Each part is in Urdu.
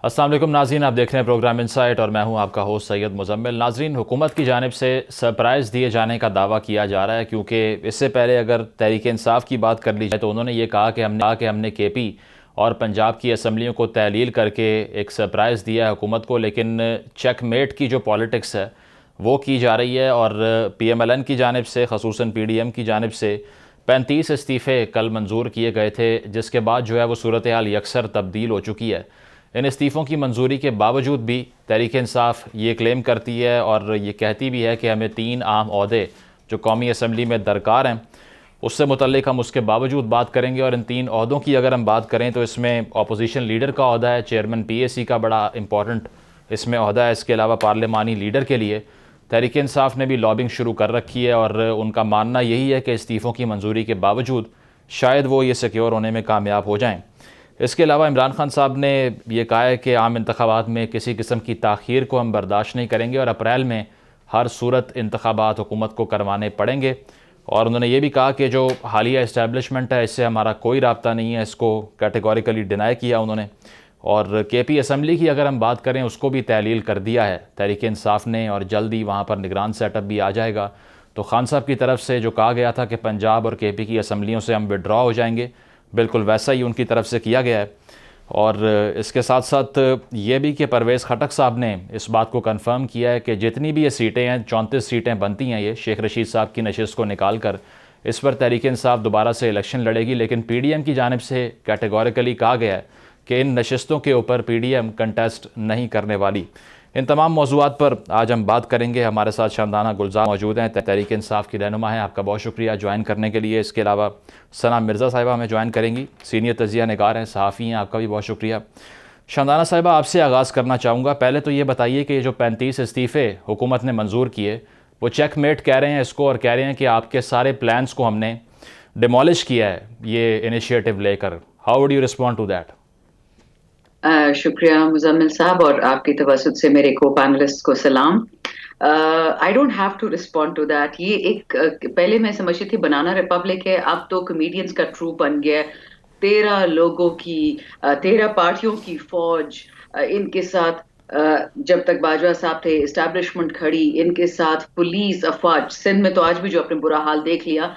السلام علیکم ناظرین، آپ دیکھ رہے ہیں پروگرام انسائٹ اور میں ہوں آپ کا ہوسٹ سید مزمل۔ ناظرین، حکومت کی جانب سے سرپرائز دیے جانے کا دعویٰ کیا جا رہا ہے، کیونکہ اس سے پہلے اگر تحریک انصاف کی بات کر لی جائے تو انہوں نے یہ کہا کہ ہم نے کے پی اور پنجاب کی اسمبلیوں کو تحلیل کر کے ایک سرپرائز دیا ہے حکومت کو، لیکن چیک میٹ کی جو پالیٹکس ہے وہ کی جا رہی ہے، اور پی ایم ایل این کی جانب سے، خصوصاً پی ڈی ایم کی جانب سے 35 استعفے کل منظور کیے گئے تھے، جس کے بعد جو ہے وہ صورتحال یکسر تبدیل ہو چکی ہے۔ ان استعفوں کی منظوری کے باوجود بھی تحریک انصاف یہ کلیم کرتی ہے اور یہ کہتی بھی ہے کہ ہمیں 3 اہم عہدے جو قومی اسمبلی میں درکار ہیں اس سے متعلق ہم اس کے باوجود بات کریں گے، اور ان 3 عہدوں کی اگر ہم بات کریں تو اس میں اپوزیشن لیڈر کا عہدہ ہے، چیئرمین پی اے سی کا بڑا امپورٹنٹ اس میں عہدہ ہے۔ اس کے علاوہ پارلیمانی لیڈر کے لیے تحریک انصاف نے بھی لابنگ شروع کر رکھی ہے، اور ان کا ماننا یہی ہے کہ استعفوں کی منظوری کے باوجود شاید وہ یہ سیکیور ہونے میں کامیاب ہو جائیں۔ اس کے علاوہ عمران خان صاحب نے یہ کہا ہے کہ عام انتخابات میں کسی قسم کی تاخیر کو ہم برداشت نہیں کریں گے، اور اپریل میں ہر صورت انتخابات حکومت کو کروانے پڑیں گے، اور انہوں نے یہ بھی کہا کہ جو حالیہ اسٹیبلشمنٹ ہے اس سے ہمارا کوئی رابطہ نہیں ہے، اس کو کیٹیگوریکلی ڈینائی کیا انہوں نے۔ اور کے پی اسمبلی کی اگر ہم بات کریں اس کو بھی تحلیل کر دیا ہے تحریک انصاف نے، اور جلد ہی وہاں پر نگران سیٹ اپ بھی آ جائے گا۔ تو خان صاحب کی طرف سے جو کہا گیا تھا کہ پنجاب اور کے پی کی اسمبلیوں سے ہم وڈرا ہو جائیں گے، بالکل ویسا ہی ان کی طرف سے کیا گیا ہے۔ اور اس کے ساتھ ساتھ یہ بھی کہ پرویز خٹک صاحب نے اس بات کو کنفرم کیا ہے کہ جتنی بھی یہ سیٹیں ہیں، 34 سیٹیں بنتی ہیں یہ شیخ رشید صاحب کی نشست کو نکال کر، اس پر تحریک انصاف دوبارہ سے الیکشن لڑے گی، لیکن پی ڈی ایم کی جانب سے کیٹیگوریکلی کہا گیا ہے کہ ان نشستوں کے اوپر پی ڈی ایم کنٹیسٹ نہیں کرنے والی۔ ان تمام موضوعات پر آج ہم بات کریں گے۔ ہمارے ساتھ شاندانہ گلزار موجود ہیں، تحریک انصاف کی رہنما ہیں، آپ کا بہت شکریہ جوائن کرنے کے لیے۔ اس کے علاوہ ثنا مرزا صاحبہ ہمیں جوائن کریں گی، سینئر تجزیہ نگار ہیں، صحافی ہیں، آپ کا بھی بہت شکریہ۔ شاندانہ صاحبہ، آپ سے آغاز کرنا چاہوں گا، پہلے تو یہ بتائیے کہ یہ جو 35 استعفے حکومت نے منظور کیے وہ چیک میٹ کہہ رہے ہیں اس کو، اور کہہ رہے ہیں کہ آپ کے سارے پلانز کو ہم نے ڈیمولش کیا ہے یہ انیشیٹو لے کر۔ How would you respond to that? شکریہ مزمل صاحب، اور آپ کی توسط سے میرے کو پینلسٹ کو سلام۔ I don't have to respond to that. یہ ایک پہلے میں سمجھتی تھی بنانا ریپبلک ہے، اب تو کمیڈینز کا ٹروپ بن گیا ہے۔ 13 لوگوں کی 13 پارٹیوں کی فوج، ان کے ساتھ جب تک باجوہ صاحب تھے اسٹیبلشمنٹ کھڑی، ان کے ساتھ پولیس افواج، سندھ میں تو آج بھی جو اپنے برا حال دیکھ لیا،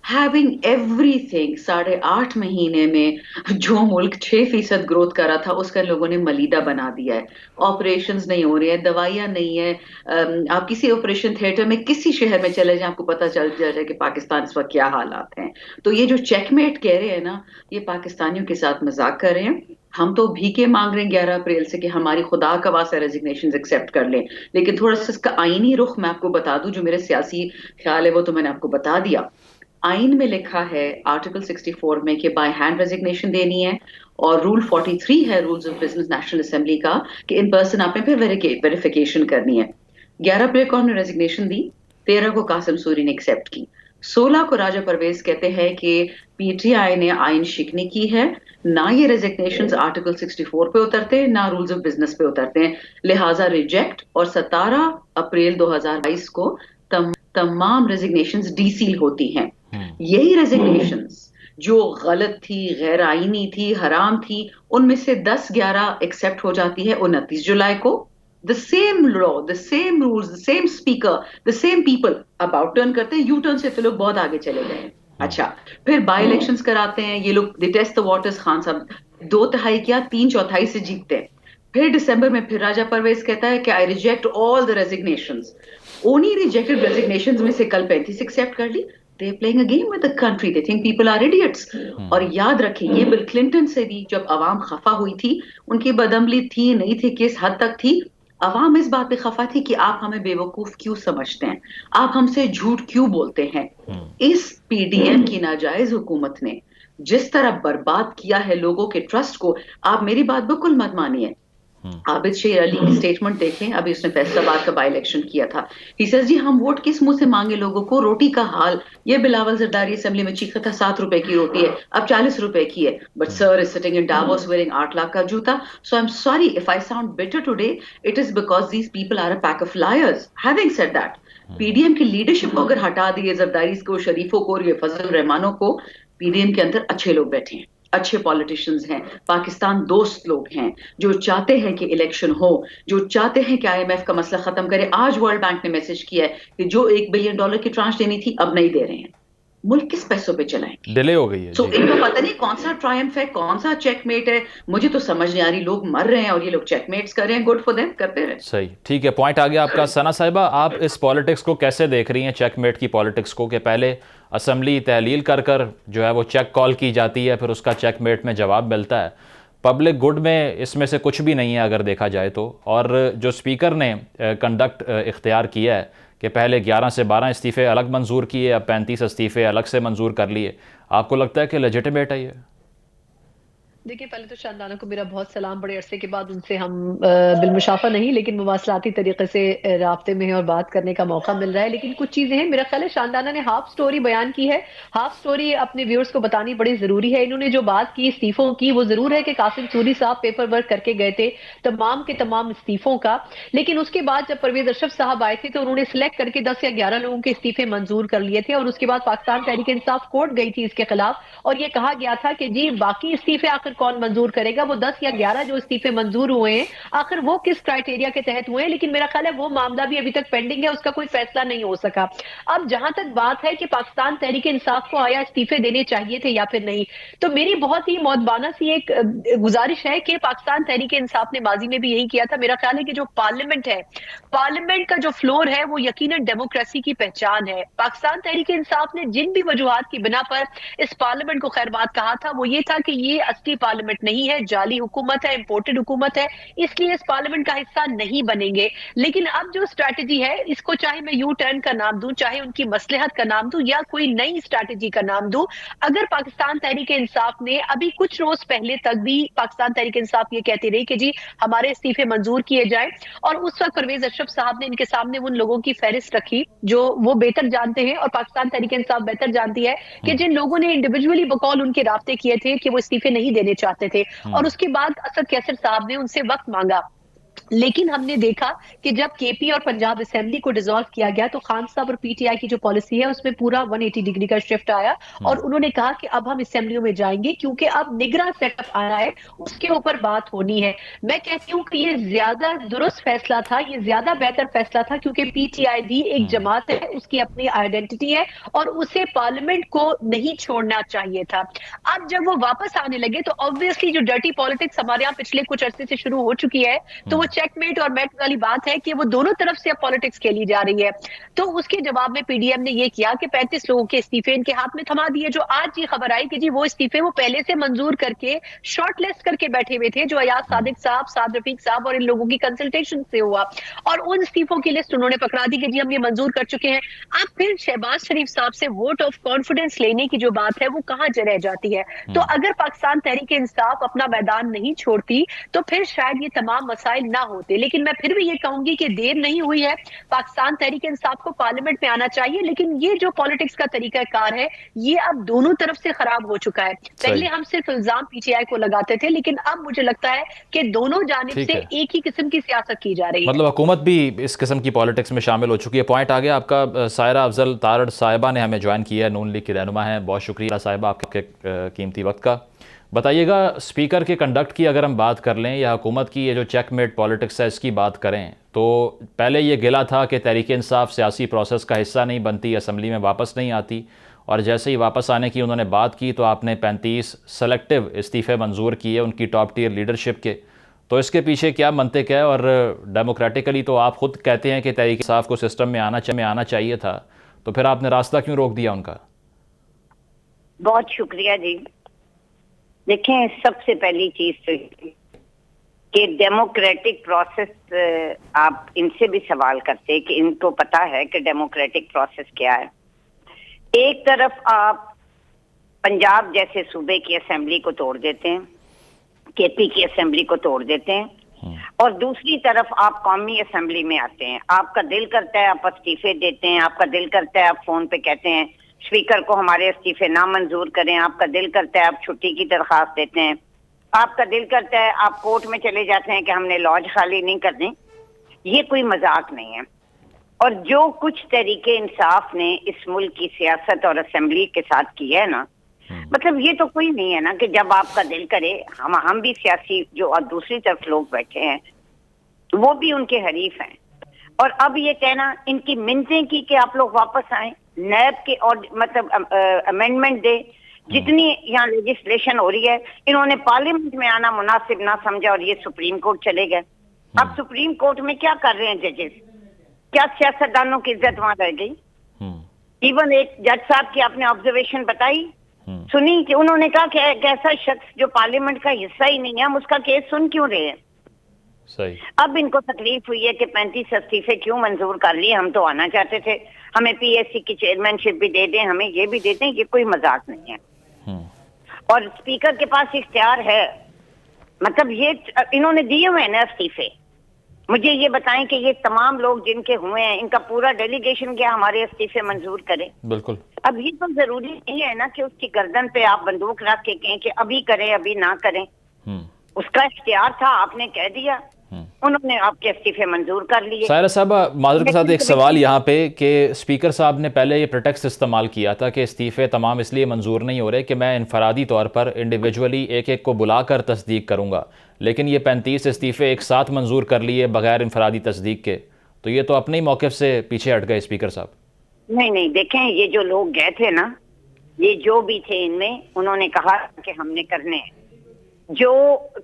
ہیونگ ایوری تھنگ۔ 8.5 مہینے میں جو ملک 6% گروتھ کر رہا تھا اس کا لوگوں نے ملیدہ بنا دیا ہے۔ آپریشنز نہیں ہو رہی ہیں، دوائیاں نہیں ہیں۔ آپ کسی آپریشن تھیٹر میں کسی شہر میں چلے جائیں، آپ کو پتہ چل جائے کہ پاکستان اس وقت کیا حالات ہیں۔ تو یہ جو چیک میٹ کہہ رہے ہیں نا، یہ پاکستانیوں کے ساتھ مذاق کر رہے ہیں۔ ہم تو بھیکے مانگ رہے ہیں 11 اپریل سے کہ ہماری خدا کا واسطہ ریزگنیشنز ایکسیپٹ کر لیں، لیکن تھوڑا سا اس کا آئینی رخ میں آپ کو بتا دوں، جو میرے سیاسی خیال ہے وہ تو میں نے آپ کو بتا دیا۔ آئین میں لکھا ہے آرٹیکل 64 میں کہ بائی ہینڈ ریزگنیشن دینی ہے، اور رول 43 ہے rules of business national assembly کا کہ ان پرسن آپ نے پھر ویریفیکیشن کرنی ہے۔ 11 اپریل کو ہم نے ریزگنیشن دی، 13 کو قاسم سوری نے ایکسیپٹ کی، 16 کو راجہ پرویز کہتے ہیں کہ پی ٹی آئی نے آئین شکنی کی ہے، نہ یہ ریزگنیشنز آرٹیکل 64 پہ اترتے ہیں نہ رولز آف بزنس پہ اترتے ہیں، لہٰذا ریجیکٹ۔ اور 17 اپریل 2022 کو تمام ریزگنیشنز ڈی سیل ہوتی ہیں۔ یہی ریزگنیشنز جو غلط تھی، غیر آئینی تھی، حرام تھی، ان میں سے 10-11 ایکسیپٹ ہو جاتی ہے 29 جولائی کو۔ the same law, the same rules, the same speaker, the same people about turn کرتے ہیں، یو ٹرن سے تو لوگ بہت آگے چلے گئے ہیں۔ اچھا، پھر بائی الیکشنز کراتے ہیں یہ لوگ، they test the waters۔ Khan صاحب 2/3 کیا 3/4 سے جیتتے ہیں۔ پھر دسمبر میں پھر راجہ پرویز کہتا ہے کہ I reject all the resignations۔ only rejected resignations میں سے کل 35 ایکسیپٹ کر لی۔ They're playing a game with the country. They think people are idiots۔ اور یاد رکھیں یہ بل کلنٹن سے بھی جب عوام خفا ہوئی تھی، ان کی بدعملی تھی نہیں تھی، کس حد تک تھی، عوام اس بات پہ خفا تھی کہ آپ ہمیں بے وقوف کیوں سمجھتے ہیں، آپ ہم سے جھوٹ کیوں بولتے ہیں۔ اس پی ڈی ایم کی ناجائز حکومت نے جس طرح برباد کیا ہے لوگوں کے ٹرسٹ کو، آپ میری بات بالکل مت مانیے۔ عابد شیر علی کی سٹیٹمنٹ دیکھیں، ابھی اس نے فیصل آباد کا بائی الیکشن کیا تھا۔ ہی سیز جی ہم ووٹ کس منہ سے مانگے لوگوں کو، روٹی کا حال۔ یہ بلاول زرداری اسمبلی میں چیخا تھا 7 روپے کی روٹی ہے، اب 40 روپے کی ہے، but sir is sitting in Davos wearing 8 lakh کا جوتا۔ So I am sorry if I sound better today, it is because these people are a pack of liars. Having said that, P D M کی لیڈرشپ کو اگر ہٹا دیے، زرداری کو، شریفوں کو اور یہ فضل الرحمانوں کو، پی ڈی ایم کے اندر اچھے لوگ بیٹھے ہیں۔ اچھے پالیٹیشینز ہیں، پاکستان دوست لوگ ہیں جو چاہتے ہیں کہ الیکشن ہو، جو چاہتے ہیں کہ IMF کا مسئلہ ختم کرے. آج ورلڈ بینک نے میسج کیا ہے کہ جو $1 بلین کی ٹرانش دینی تھی اب نہیں دے رہے ہیں. ملک کس پیسوں پہ چلائیں گے؟ ڈیلے ہو گئی ہے سو جی. ان کو پتہ نہیں کون سا ٹرائمف ہے، کون سا چیک میٹ ہے. مجھے تو سمجھ نہیں آ رہی، لوگ مر رہے ہیں اور یہ لوگ چیک میٹس کر رہے ہیں. گڈ فار دیم، کرتے رہے. صحیح، ٹھیک ہے، پوائنٹ آ گیا آپ کا. ثنا صاحبہ، آپ اس پالیٹکس کو کیسے دیکھ رہی ہیں، چیک میٹ کی پالیٹکس کو، کہ پہلے اسمبلی تحلیل کر کر جو ہے وہ چیک کال کی جاتی ہے، پھر اس کا چیک میٹ میں جواب ملتا ہے. پبلک گڈ میں اس میں سے کچھ بھی نہیں ہے اگر دیکھا جائے تو. اور جو اسپیکر نے کنڈکٹ اختیار کیا ہے کہ پہلے 11 سے 12 استعفے الگ منظور کیے، اب 35 استعفے الگ سے منظور کر لیے، آپ کو لگتا ہے کہ لیجیٹمیٹ ہے یہ؟ دیکھیں، پہلے تو شاندانہ کو میرا بہت سلام. بڑے عرصے کے بعد ان سے ہم بالمشافہ نہیں لیکن مواصلاتی طریقے سے رابطے میں ہیں اور بات کرنے کا موقع مل رہا ہے. لیکن کچھ چیزیں ہیں، میرا خیال ہے شاندانہ نے ہاف سٹوری بیان کی ہے. ہاف سٹوری اپنے ویورز کو بتانی بڑی ضروری ہے. انہوں نے جو بات کی استعفوں کی، وہ ضرور ہے کہ قاسم سوری صاحب پیپر ورک کر کے گئے تھے تمام کے تمام استعفوں کا. لیکن اس کے بعد جب پرویز اشرف صاحب آئے تھے تو انہوں نے سلیکٹ کر کے 10 یا 11 لوگوں کے استعفے منظور کر لیے تھے. اور اس کے بعد پاکستان تحریک انصاف کورٹ گئی تھی اس کے خلاف، اور یہ کہا گیا تھا کہ جی باقی استعفے آخر کون منظور کرے گا؟ وہ 10 یا 11 جو استعفے منظور ہوئے ہیں آخر وہ کس کرائٹیریا کے تحت ہوئے ہیں؟ لیکن میرا خیال ہے وہ معاملہ بھی ابھی تک پینڈنگ ہے، اس کا کوئی فیصلہ نہیں ہو سکا. اب جہاں تک بات ہے کہ پاکستان تحریک انصاف کو آیا استعفے دینے چاہیے تھے یا پھر نہیں، تو میری بہت ہی مؤدبانہ سی ایک گزارش ہے کہ پاکستان تحریک انصاف نے ماضی میں بھی یہی کیا تھا. میرا خیال ہے کہ جو پارلیمنٹ ہے، پارلیمنٹ کا جو فلور ہے وہ یقیناً ڈیموکریسی کی پہچان ہے. پاکستان تحریک انصاف نے جن بھی وجوہات کی بنا پر اس پارلیمنٹ کو خیر بات کہا تھا، وہ یہ تھا کہ یہ اصلی پارلیمنٹ نہیں ہے، جعلی حکومت ہے، امپورٹڈ حکومت ہے، اس لیے اس پارلیمنٹ کا حصہ نہیں بنیں گے. لیکن اب جو اسٹریٹجی ہے، اس کو چاہے میں یو ٹرن کا نام دوں، چاہے ان کی مصلحت کا نام دوں، یا کوئی نئی اسٹریٹجی کا نام دوں، اگر پاکستان تحریک انصاف نے ابھی کچھ روز پہلے تک بھی پاکستان تحریک انصاف یہ کہتی رہی کہ جی ہمارے استعفے منظور کیے جائیں، اور اس وقت پرویز اشرف صاحب نے ان کے سامنے ان لوگوں کی فہرست رکھی جو وہ بہتر جانتے ہیں، اور پاکستان تحریک انصاف بہتر جانتی ہے کہ جن لوگوں نے انڈیویجولی بقول ان کے رابطے کیے تھے کہ وہ استعفے نہیں دینے چاہتے تھے، اور اس کے بعد اسد کیسر صاحب نے ان سے وقت مانگا. لیکن ہم نے دیکھا کہ جب کے پی اور پنجاب اسمبلی کو ڈیزالو کیا گیا تو خان صاحب اور پی ٹی آئی کی جو پالیسی ہے اس میں پورا 180 ڈگری کا شفٹ آیا، اور انہوں نے کہا کہ اب ہم اسمبلیوں میں جائیں گے کیونکہ اب نگراں سیٹ اپ آنا ہے، اس کے اوپر بات ہونی ہے. میں کہتی ہوں کہ یہ زیادہ درست فیصلہ تھا، یہ زیادہ بہتر فیصلہ تھا، کیونکہ پی ٹی آئی بھی ایک جماعت ہے، اس کی اپنی آئیڈینٹی ہے اور اسے پارلیمنٹ کو نہیں چھوڑنا چاہیے تھا. اب جب وہ واپس آنے لگے تو obviously جو ڈرٹی پالیٹکس ہمارے یہاں پچھلے کچھ عرصے سے شروع ہو چکی ہے، تو وہ چیک میٹ اور میٹ والی بات ہے کہ وہ دونوں طرف سے اب پالیٹکس کھیلی جا رہی ہے. تو اس کے جواب میں پی ڈی ایم نے یہ کیا کہ 35 لوگوں کے استعفے ان کے ہاتھ میں تھما دیے. جو آج یہ خبر آئی کہ جی وہ استعفے وہ پہلے سے منظور کر کے شارٹ لسٹ کر کے بیٹھے ہوئے تھے، جو ایاز صادق صاحب، سعد رفیق صاحب اور ان لوگوں کی کنسلٹیشن سے ہوا، اور ان استعفوں کی لسٹ انہوں نے پکڑا دی کہ جی ہم یہ منظور کر چکے ہیں. اب پھر شہباز شریف صاحب سے ووٹ آف کانفیڈنس لینے کی جو بات ہے وہ کہاں رہ جاتی ہے؟ تو اگر پاکستان تحریک انصاف اپنا میدان نہیں چھوڑتی تو پھر شاید یہ تمام مسائل نہ ہوتے. لیکن میں پھر بھی یہ کہوں گی کہ دیر نہیں ہوئی ہے، پاکستان تحریک انصاف کو پارلیمنٹ میں آنا چاہیے. لیکن یہ جو پالیٹکس کا طریقہ کار ہے یہ اب دونوں طرف سے خراب ہو چکا ہے. پہلے ہم صرف الزام پی ٹی آئی کو لگاتے تھے، لیکن اب مجھے لگتا ہے کہ دونوں جانب ٹھیک سے ہے، ایک ہی قسم کی سیاست کی جا رہی ہے. مطلب حکومت بھی اس قسم کی پالیٹکس میں شامل ہو چکی ہے. پوائنٹ آ گیا آپ کا. سائرہ افضل تارڑ صاحبہ نے ہمیں جوائن کیا ہے، نون لیگ کی رہنما ہیں. بہت شکریہ صاحبہ آپ کے قیمتی وقت کا. بتائیے گا اسپیکر کے کنڈکٹ کی اگر ہم بات کر لیں یا حکومت کی یہ جو چیک میٹ پالیٹکس ہے اس کی بات کریں، تو پہلے یہ گلا تھا کہ تحریک انصاف سیاسی پروسیس کا حصہ نہیں بنتی، اسمبلی میں واپس نہیں آتی، اور جیسے ہی واپس آنے کی انہوں نے بات کی تو آپ نے 35 سلیکٹیو استعفے منظور کیے ان کی ٹاپ ٹیئر لیڈرشپ کے. تو اس کے پیچھے کیا منطق ہے؟ اور ڈیموکریٹیکلی تو آپ خود کہتے ہیں کہ تحریک انصاف کو سسٹم میں آنا چاہیے تھا، تو پھر آپ نے راستہ کیوں روک دیا ان کا؟ بہت شکریہ جی. دیکھیں، سب سے پہلی چیز تو کہ ڈیموکریٹک پروسیس، آپ ان سے بھی سوال کرتے کہ ان کو پتا ہے کہ ڈیموکریٹک پروسیس کیا ہے. ایک طرف آپ پنجاب جیسے صوبے کی اسمبلی کو توڑ دیتے ہیں، کے پی کی اسمبلی کو توڑ دیتے ہیں، اور دوسری طرف آپ قومی اسمبلی میں آتے ہیں. آپ کا دل کرتا ہے آپ استعفے دیتے ہیں، آپ کا دل کرتا ہے آپ فون پہ کہتے ہیں اسپیکر کو ہمارے استعفے نہ منظور کریں، آپ کا دل کرتا ہے آپ چھٹی کی درخواست دیتے ہیں، آپ کا دل کرتا ہے آپ کورٹ میں چلے جاتے ہیں کہ ہم نے لاج خالی نہیں کرنی. یہ کوئی مذاق نہیں ہے. اور جو کچھ تحریک انصاف نے اس ملک کی سیاست اور اسمبلی کے ساتھ کیا ہے نا، مطلب یہ تو کوئی نہیں ہے نا کہ جب آپ کا دل کرے. ہم بھی سیاسی جو اور دوسری طرف لوگ بیٹھے ہیں وہ بھی ان کے حریف ہیں, اور اب یہ کہنا ان کی منتیں کی کہ آپ لوگ واپس آئیں, نیب کے اور مطلب امینڈمنٹ دے, جتنی یہاں لیجسلیشن ہو رہی ہے انہوں نے پارلیمنٹ میں آنا مناسب نہ سمجھا اور یہ سپریم کورٹ چلے گئے. اب سپریم کورٹ میں کیا کر رہے ہیں ججز؟ کیا سیاستدانوں کی عزت وہاں رہ گئی؟ ایون ایک جج صاحب کی آپ نے آبزرویشن بتائی, سنی کہ انہوں نے کہا کہ ایک ایسا شخص جو پارلیمنٹ کا حصہ ہی نہیں ہے ہم اس کا کیس سن کیوں رہے ہیں؟ صحیح. اب ان کو تکلیف ہوئی ہے کہ 35 استعفے کیوں منظور کر لیے, ہم تو آنا چاہتے تھے, ہمیں پی ایس سی کی چیئرمین شپ بھی دے دیں, ہمیں یہ بھی دے دیں. یہ کوئی مذاق نہیں ہے. اور اسپیکر کے پاس اختیار ہے, مطلب یہ انہوں نے دیے ہوئے ہیں نا استعفے. مجھے یہ بتائیں کہ یہ تمام لوگ جن کے ہوئے ہیں ان کا پورا ڈیلیگیشن کیا ہمارے استعفے منظور کرے؟ بالکل. اب یہ تو ضروری نہیں ہے نا کہ اس کی گردن پہ آپ بندوق رکھ کے کہیں کہ ابھی کریں ابھی نہ کریں. اس کا اختیار تھا, آپ نے کہہ دیا, انہوں نے آپ کے استعفے منظور کر لیے. سائرہ صاحبہ معذرت کے ساتھ ایک سوال یہاں پہ کہ اسپیکر صاحب نے پہلے یہ پریٹیکسٹ استعمال کیا تھا کہ استعفے تمام اس لیے منظور نہیں ہو رہے کہ میں انفرادی طور پر انڈیویجولی ایک ایک کو بلا کر تصدیق کروں گا, لیکن یہ 35 استعفے ایک ساتھ منظور کر لیے بغیر انفرادی تصدیق کے, تو یہ تو اپنے ہی موقف سے پیچھے ہٹ گئے اسپیکر صاحب. نہیں دیکھیں, یہ جو لوگ گئے تھے نا, یہ جو بھی تھے ان میں, انہوں نے کہا کہ ہم نے کرنے ہیں. جو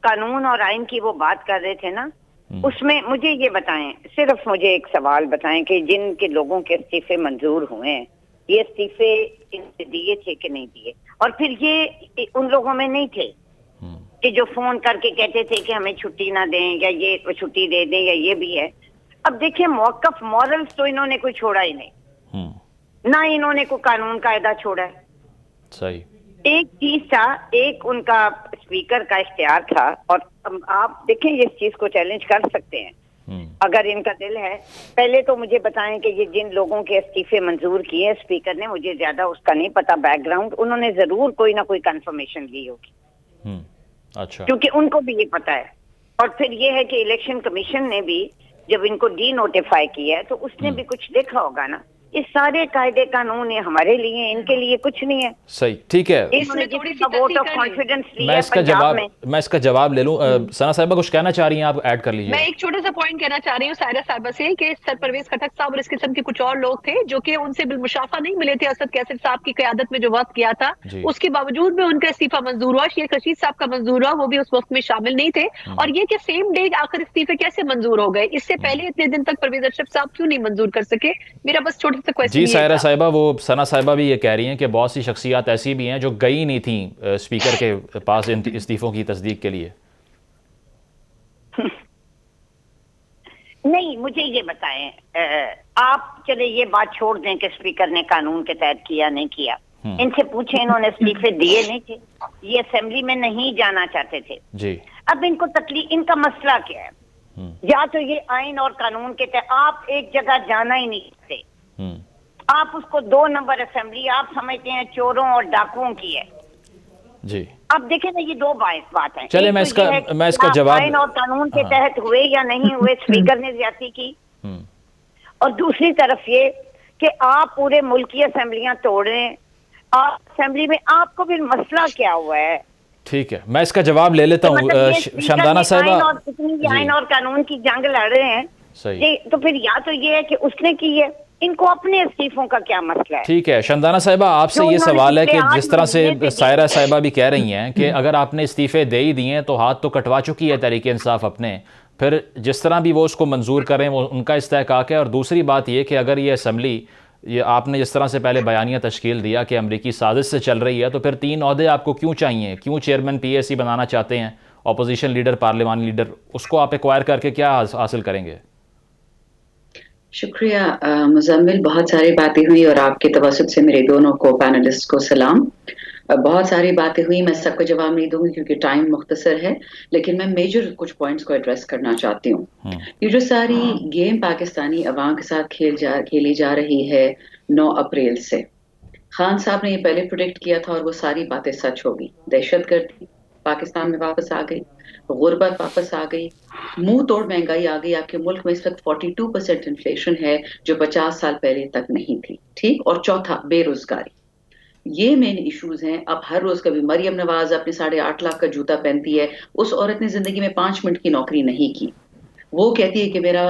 قانون اور آئین کی وہ بات کر رہے تھے نا, اس میں مجھے یہ بتائیں, صرف مجھے ایک سوال بتائیں کہ جن کے لوگوں کے استعفے منظور ہوئے ہیں یہ استعفے ان سے دیے تھے کہ نہیں دیے؟ اور پھر یہ ان لوگوں میں نہیں تھے کہ جو فون کر کے کہتے تھے کہ ہمیں چھٹی نہ دیں یا یہ چھٹی دے دیں, یا یہ بھی ہے. اب دیکھیں موقف مورلز تو انہوں نے کوئی چھوڑا ہی نہیں, نہ انہوں نے کوئی قانون قاعدہ چھوڑا ہے. صحیح. ایک چیز تھا, ایک ان کا اسپیکر کا اختیار تھا, اور آپ دیکھیں یہ اس چیز کو چیلنج کر سکتے ہیں اگر ان کا دل ہے. پہلے تو مجھے بتائیں کہ یہ جن لوگوں کے استعفے منظور کیے اسپیکر نے, مجھے زیادہ اس کا نہیں پتا بیک گراؤنڈ, انہوں نے ضرور کوئی نہ کوئی کنفرمیشن لی ہوگی. اچھا. کیونکہ ان کو بھی یہ پتا ہے. اور پھر یہ ہے کہ الیکشن کمیشن نے بھی جب ان کو ڈی نوٹیفائی کیا ہے تو اس نے بھی کچھ دیکھا ہوگا نا. یہ سارے قاعدے قانون ہیں ہمارے لیے, ان کے لیے کچھ نہیں ہے. صحیح, ٹھیک ہے. میں اس کا جواب لے لوں. ثنا صاحبہ کچھ کہنا چاہ رہی ہیں آپ, ایڈ کر لیجیے. میں ایک چھوٹا سا پوائنٹ کہنا چاہ رہی ہوں سائرہ صاحبہ سے کہ سر پرویز خٹک صاحب اور اس قسم کے کچھ اور لوگ تھے جو کہ ان سے بالمشافہ نہیں ملے تھے اسد کیسر صاحب کی قیادت میں جو وقت کیا تھا, اس کے باوجود بھی ان کا استعفیٰ منظور ہوا. شیخ رشید صاحب کا منظور ہوا, وہ بھی اس وقت میں شامل نہیں تھے. اور یہ کہ سیم ڈے آخر استعفے کیسے منظور ہو گئے, اس سے پہلے اتنے دن تک پرویز اشرف صاحب کیوں نہیں منظور کر سکے؟ میرا بس چھوٹا سا کویسچن. جی سائرہ صاحبہ, وہ ثنا صاحبہ بھی یہ کہہ رہی ہیں کہ بہت سی شخصیات ایسی بھی ہیں جو گئی نہیں تھیں اسپیکر کے پاس استعفوں کی تصدیق کے لیے. نہیں, مجھے یہ بتائیں, آپ چلے یہ بات چھوڑ دیں کہ اسپیکر نے قانون کے تحت کیا نہیں کیا, ان سے پوچھیں انہوں نے استعفے دیے نہیں تھے, یہ اسمبلی میں نہیں جانا چاہتے تھے. جی. اب ان کو تکلیف, ان کا مسئلہ کیا ہے؟ یا تو یہ آئین اور قانون کے تحت آپ ایک جگہ جانا ہی نہیں سکتے, آپ اس کو 2 نمبر اسمبلی آپ سمجھتے ہیں چوروں اور ڈاکوؤں کی ہے. جی. اب دیکھیں نا, یہ 2 بات ہیں. چلے میں اس کا جواب, آئین اور قانون کے تحت ہوئے یا نہیں ہوئے, اسپیکر نے زیادتی کی. اور دوسری طرف یہ کہ آپ پورے ملک کی اسمبلیاں توڑ رہے ہیں, آپ اسمبلی میں آپ کو بھی مسئلہ کیا ہوا ہے؟ ٹھیک ہے, میں اس کا جواب لے لیتا ہوں. شمدانہ صاحبہ, آئین اور قانون کی جنگ لڑ رہے ہیں, تو پھر یا تو یہ ہے کہ اس نے کی ہے, ان کو اپنے استعفوں کا کیا مسئلہ ہے؟ ٹھیک ہے. شمدانہ صاحبہ, آپ سے یہ سوال ہے کہ جس طرح سے سائرہ صاحبہ بھی کہہ رہی ہیں کہ اگر آپ نے استعفے دے ہی دیے تو ہاتھ تو کٹوا چکی ہے تحریک انصاف اپنے, پھر جس طرح بھی وہ اس کو منظور کریں وہ ان کا استحقاق ہے. اور دوسری بات یہ کہ اگر یہ اسمبلی, یہ آپ نے جس طرح سے پہلے بیانیہ تشکیل دیا کہ امریکی سازش سے چل رہی ہے, تو پھر 3 عہدے آپ کو کیوں چاہیے؟ کیوں چیئرمین پی ایس سی بنانا چاہتے ہیں, اپوزیشن لیڈر, پارلیمانی لیڈر, اس کو آپ ایکوائر کر کے کیا حاصل کریں گے؟ شکریہ مزمل, بہت ساری باتیں ہوئی اور آپ کے توسط سے میرے دونوں کو پینلسٹ کو سلام. بہت ساری باتیں ہوئی, میں سب کو جواب نہیں دوں گی کیونکہ ٹائم مختصر ہے, لیکن میں میجر کچھ پوائنٹس کو ایڈریس کرنا چاہتی ہوں. یہ جو ساری گیم پاکستانی عوام کے ساتھ کھیلی جا رہی ہے 9 اپریل سے, خان صاحب نے یہ پہلے پروڈکٹ کیا تھا اور وہ ساری باتیں سچ ہو گئی. دہشت گردی پاکستان میں واپس آ گئی, غربت واپس آ گئی, منہ توڑ مہنگائی آ گئی. آپ کے ملک میں اس وقت 42% انفلیشن ہے جو 50 سال پہلے تک نہیں تھی. ٹھیک. اور چوتھا, بے روزگاری. یہ مین ایشوز ہیں. اب ہر روز کبھی مریم نواز اپنے 8.5 لاکھ کا جوتا پہنتی ہے. اس عورت نے زندگی میں 5 منٹ کی نوکری نہیں کی. وہ کہتی ہے کہ میرا